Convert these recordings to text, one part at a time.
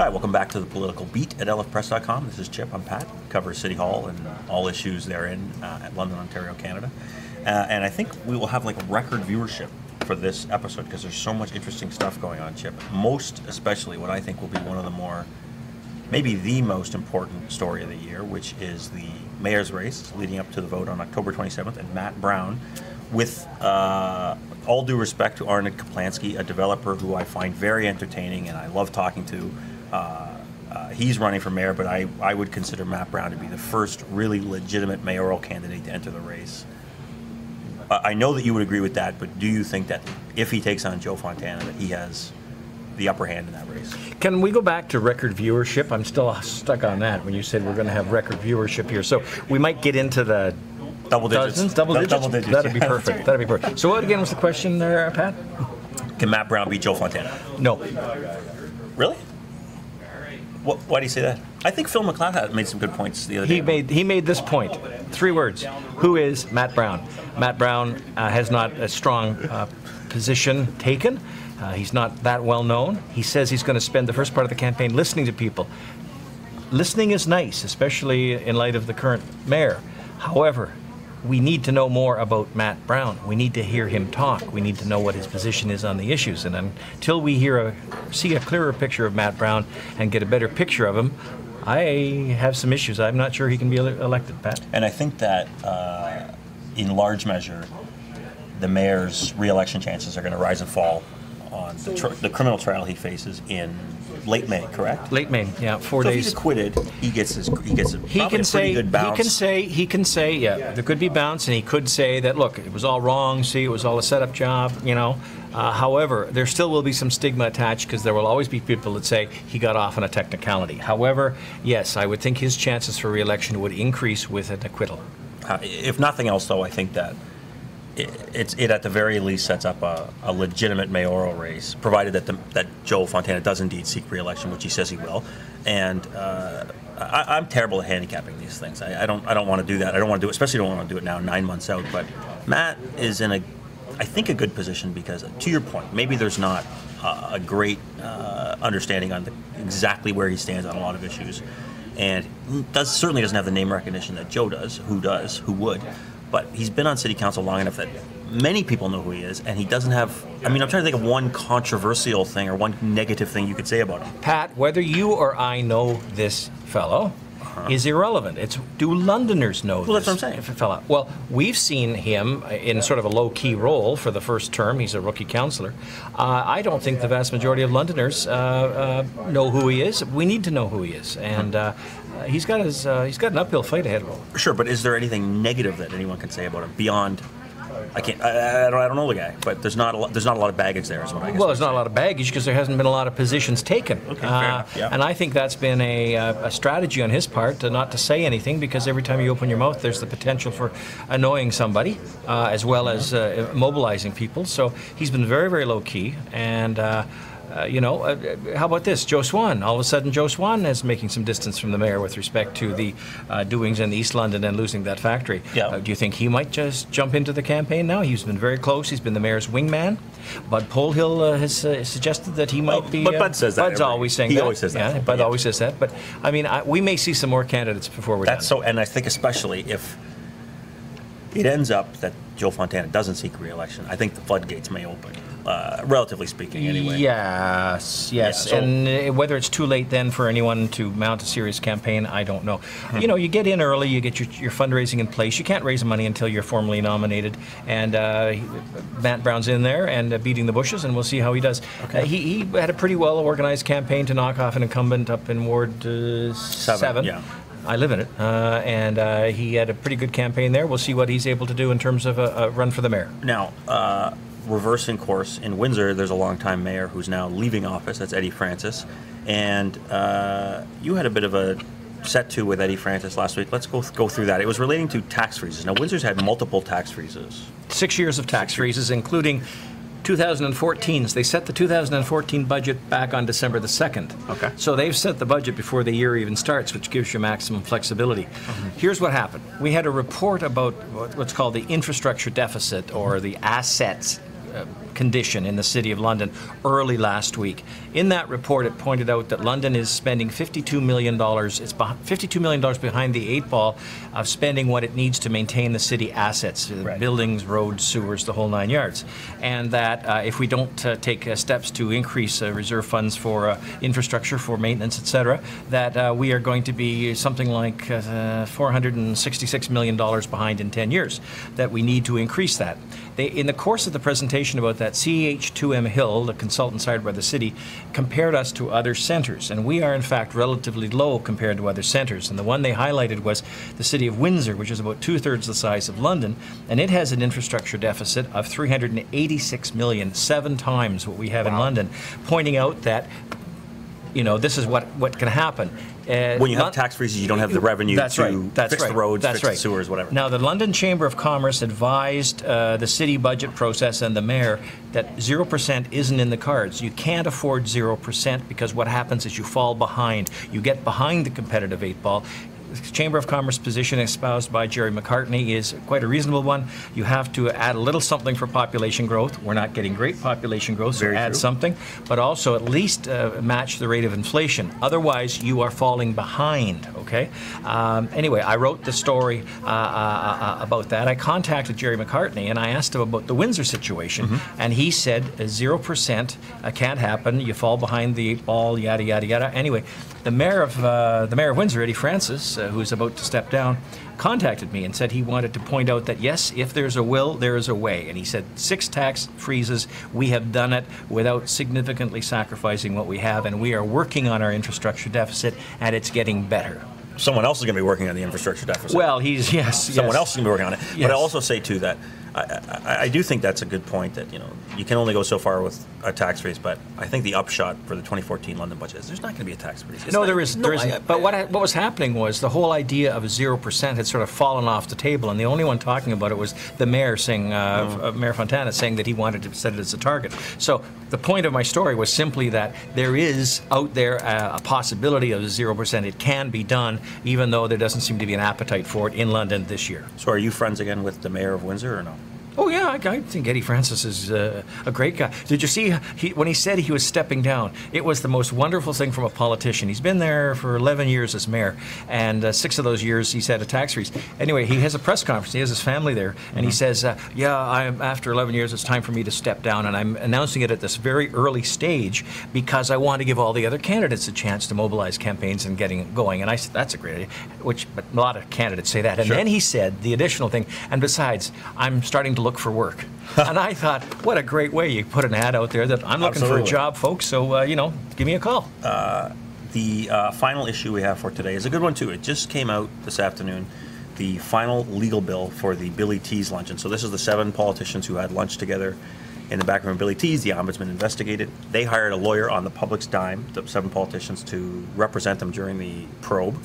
Hi, welcome back to the Political Beat at lfpress.com. This is Chip. I'm Pat. Cover City Hall and all issues therein at London, Ontario, Canada. And I think we will have like record viewership for this episode because there's so much interesting stuff going on, Chip. Most especially what I think will be one of the more, maybe the most important story of the year, which is the mayor's race leading up to the vote on October 27th, and Matt Brown, with all due respect to Arnold Kaplansky, a developer who I find very entertaining and I love talking to. He's running for mayor, but I would consider Matt Brown to be the first really legitimate mayoral candidate to enter the race. I know that you would agree with that, but do you think that if he takes on Joe Fontana, that he has the upper hand in that race? Can we go back to record viewership? I'm still stuck on that when you said we're going to have record viewership here. So we might get into the double digits. Dozens? Double digits? That'd be perfect. That'd be perfect. So what again was the question there, Pat? Can Matt Brown beat Joe Fontana? No. Really? Why do you say that? I think Phil McLeod had made some good points the other day. He made this point. 3 words. Who is Matt Brown? Matt Brown has not a strong position taken. He's not that well known. He says he's going to spend the first part of the campaign listening to people. Listening is nice, especially in light of the current mayor. However, we need to know more about Matt Brown. We need to hear him talk. We need to know what his position is on the issues. And until we see a clearer picture of Matt Brown and get a better picture of him, I have some issues. I'm not sure he can be elected, Pat. And I think that in large measure, the mayor's re-election chances are going to rise and fall on the criminal trial he faces in late May, correct? Late May, yeah, 4 days. So days. if he's acquitted, he gets a pretty good bounce. He can say, yeah, there could be bounce, and he could say that, look, it was all wrong. See, it was all a setup job. You know. However, there still will be some stigma attached because there will always be people that say he got off on a technicality. However, yes, I would think his chances for re-election would increase with an acquittal. If nothing else, though, I think that it at the very least sets up a legitimate mayoral race, provided that Joe Fontana does indeed seek re-election, which he says he will. And I'm terrible at handicapping these things. I don't want to do that. I don't want to do it, especially don't want to do it now, 9 months out. But Matt is in I think a good position because, to your point, maybe there's not a great understanding on exactly where he stands on a lot of issues, and certainly doesn't have the name recognition that Joe does, who would. But he's been on city council long enough that many people know who he is, and he doesn't have, I'm trying to think of one controversial thing or one negative thing you could say about him. Pat, whether you or I know this fellow is irrelevant. It's, do Londoners know this that's what I'm saying. Fellow? Well, we've seen him in sort of a low-key role for the first term. He's a rookie councillor. I don't think the vast majority of Londoners know who he is. We need to know who he is, and he's got an uphill fight ahead of him. Sure, but is there anything negative that anyone can say about him beyond? I don't know the guy, but there's not a lot of baggage there, is what I guess. Well, there's not a lot of baggage because there hasn't been a lot of positions taken. Okay, fair enough, yeah. And I think that's been a strategy on his part not to say anything, because every time you open your mouth, there's the potential for annoying somebody, as well as mobilizing people. So he's been very, very low key, and. How about this? Joe Swan. All of a sudden, Joe Swan is making some distance from the mayor with respect to the doings in East London and losing that factory. Yeah. Do you think he might just jump into the campaign now? He's been very close. He's been the mayor's wingman. Bud Polhill has suggested that he might be. But Bud says that. Bud's always saying that. He always says that. Yeah, Bud always says that. But we may see some more candidates before we're done. So, and I think especially if it ends up that Joe Fontana doesn't seek re-election, I think the floodgates may open. Relatively speaking, anyway. Yes. Yeah, so, and whether it's too late then for anyone to mount a serious campaign, I don't know. You get in early, you get your fundraising in place. You can't raise money until you're formally nominated. And Matt Brown's in there and beating the bushes, and we'll see how he does. Okay. He had a pretty well-organized campaign to knock off an incumbent up in Ward 7. Yeah. I live in it, and he had a pretty good campaign there. We'll see what he's able to do in terms of a run for the mayor. Now, reversing course, in Windsor, there's a longtime mayor who's now leaving office. That's Eddie Francis. And you had a bit of a set-to with Eddie Francis last week. Let's go through that. It was relating to tax freezes. Now, Windsor's had multiple tax freezes. 6 years of tax freezes, including 2014's. They set the 2014 budget back on December the 2nd. Okay. So they've set the budget before the year even starts, which gives you maximum flexibility. Here's what happened. We had a report about what's called the infrastructure deficit, or the assets condition in the City of London early last week. In that report, it pointed out that London is spending $52 million. It's $52 million behind the 8 ball of spending what it needs to maintain the city assets, buildings, roads, sewers, the whole 9 yards. And that if we don't take steps to increase reserve funds for infrastructure, for maintenance, etc., that we are going to be something like $466 million behind in 10 years, that we need to increase that. In the course of the presentation about that, CH2M Hill, the consultants hired by the city, compared us to other centres, and we are in fact relatively low compared to other centres. And the one they highlighted was the city of Windsor, which is about 2/3 the size of London, and it has an infrastructure deficit of $386 million, 7 times what we have in London, pointing out that, you know, this is what can happen. When you have tax freezes, you don't have the revenue to fix the roads, fix the sewers, whatever. Now, the London Chamber of Commerce advised the city budget process and the mayor that 0% isn't in the cards. You can't afford 0% because what happens is you fall behind. You get behind the competitive 8 ball. The Chamber of Commerce position espoused by Jerry McCartney is quite a reasonable one. You have to add a little something for population growth. We're not getting great population growth, so add something, but also at least match the rate of inflation. Otherwise, you are falling behind, okay? Anyway, I wrote the story about that. I contacted Jerry McCartney and I asked him about the Windsor situation, and he said 0% can't happen. You fall behind the 8 ball, yada, yada, yada. Anyway, the mayor of Windsor, Eddie Francis, who's about to step down, contacted me and said he wanted to point out that, yes, if there's a will, there is a way. And he said 6 tax freezes, we have done it without significantly sacrificing what we have, and we are working on our infrastructure deficit, and it's getting better. Someone else is going to be working on the infrastructure deficit. Well, someone else is going to be working on it. Yes. But I also say, too, that I do think that's a good point, that, you know, you can only go so far with a tax freeze, but I think the upshot for the 2014 London budget is there's not going to be a tax freeze. There isn't. But what was happening was the whole idea of 0% had sort of fallen off the table, and the only one talking about it was the mayor saying, Mayor Fontana saying that he wanted to set it as a target. So the point of my story was simply that there is out there a possibility of 0%. It can be done, even though there doesn't seem to be an appetite for it in London this year. So are you friends again with the mayor of Windsor or no? Oh, yeah, I think Eddie Francis is a great guy. Did you see when he said he was stepping down? It was the most wonderful thing from a politician. He's been there for 11 years as mayor, and 6 of those years he's had a tax freeze. Anyway, he has a press conference. He has his family there, and he says, after 11 years, it's time for me to step down, and I'm announcing it at this very early stage because I want to give all the other candidates a chance to mobilize campaigns and getting going. And I said, that's a great idea, but a lot of candidates say that. And then he said the additional thing, and besides, I'm starting to look for work. And I thought, what a great way. You put an ad out there that I'm looking for a job, folks, so, give me a call. The final issue we have for today is a good one, too. It just came out this afternoon, the final legal bill for the Billy Tees luncheon. So this is the 7 politicians who had lunch together in the back room of Billy Tees. The ombudsman investigated. They hired a lawyer on the public's dime, the 7 politicians, to represent them during the probe,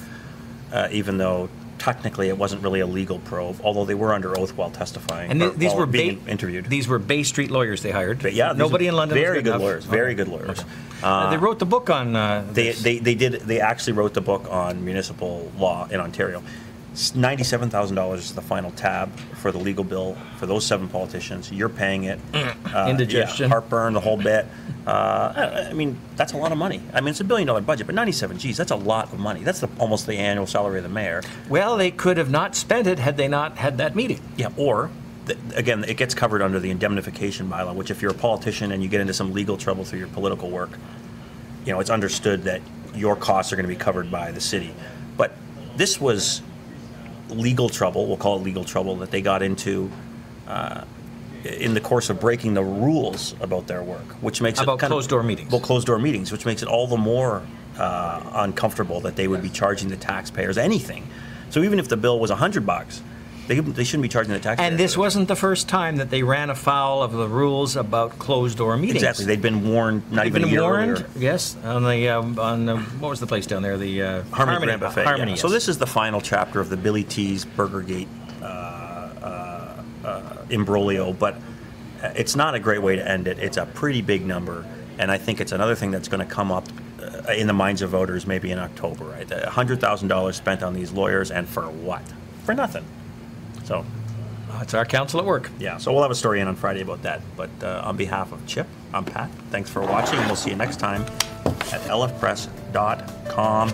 even though technically it wasn't really a legal probe, although they were under oath while testifying. And these were being interviewed. These were Bay Street lawyers they hired. But yeah, nobody in London. Very good lawyers. Very good lawyers. Okay. They wrote the book on. They actually wrote the book on municipal law in Ontario. $97,000 is the final tab for the legal bill for those 7 politicians. You're paying it. Indigestion. Heartburn, the whole bit. I mean, that's a lot of money. I mean, it's $1 billion budget, but 97, geez, that's a lot of money. That's almost the annual salary of the mayor. Well, they could have not spent it had they not had that meeting. Yeah, or, again, it gets covered under the indemnification bylaw, which if you're a politician and you get into some legal trouble through your political work, you know, it's understood that your costs are going to be covered by the city. But this was legal trouble, we'll call it legal trouble, that they got into in the course of breaking the rules about their work, which makes about closed-door meetings. Well, closed-door meetings, which makes it all the more uncomfortable that they would be charging the taxpayers anything. So even if the bill was $100, they shouldn't be charging the taxpayers. And this wasn't the first time that they ran afoul of the rules about closed-door meetings. Exactly, they'd been warned not even a year earlier. Yes, on the what was the place down there? The Harmony Grand Buffet. Harmony. Yeah. Yes. So this is the final chapter of the Billy Tees Burgergate imbroglio, but it's not a great way to end it. It's a pretty big number, and I think it's another thing that's going to come up in the minds of voters maybe in October. Right, $100,000 spent on these lawyers, and for what? For nothing. So It's our council at work. Yeah, so we'll have a story in on Friday about that. But on behalf of Chip, I'm Pat. Thanks for watching, and we'll see you next time at lfpress.com.